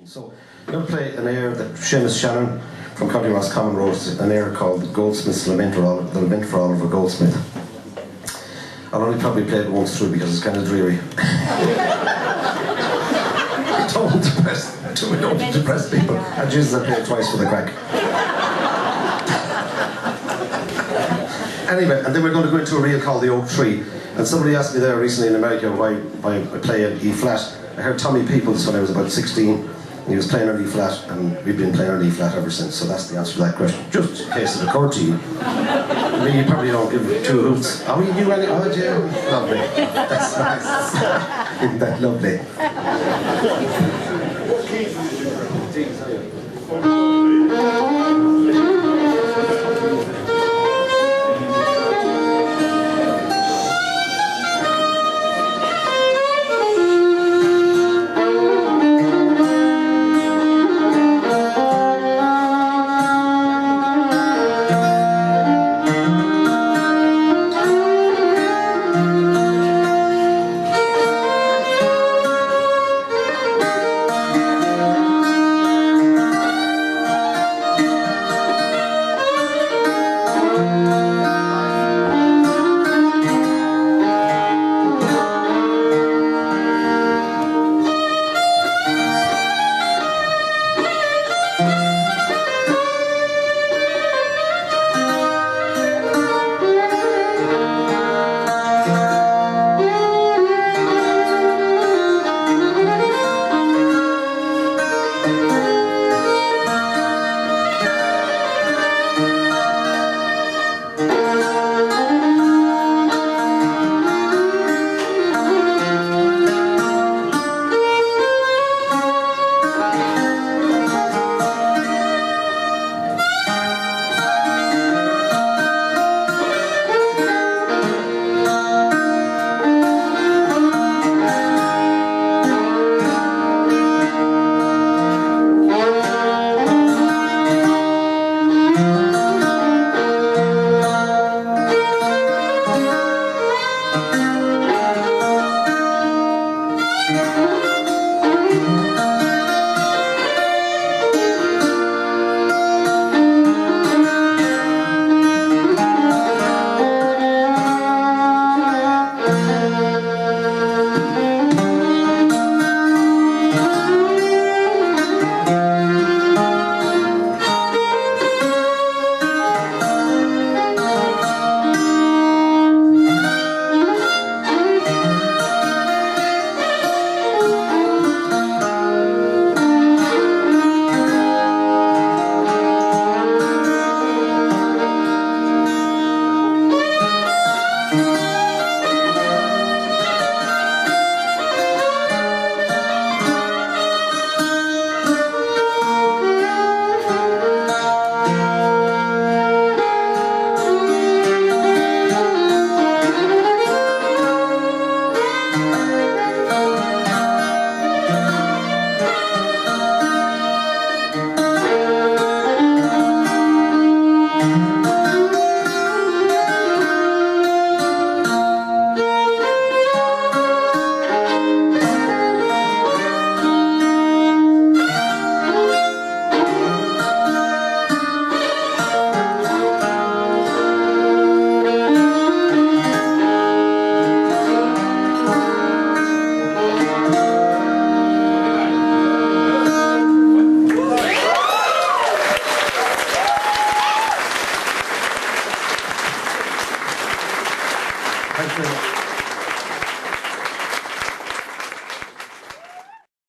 So I'm going to play an air that Seamus Shannon from County Roscommon wrote, an air called Goldsmith's Lament, or the Lament for Oliver Goldsmith. I'll only probably play it once through because it's kind of dreary. Don't depress people. And Jesus, I play it twice for the crack. Anyway, and then we're going to go into a reel called The Oak Tree. And somebody asked me there recently in America why I play an E flat. I heard Tommy Peoples when I was about 16. And he was playing on E flat, and we've been playing on E flat ever since. So that's the answer to that question. Just in case it occurred to you. I mean, you probably don't give two hoots. Oh, you knew any? Oh, yeah. Lovely. That's nice. Isn't that lovely? Thanks very much.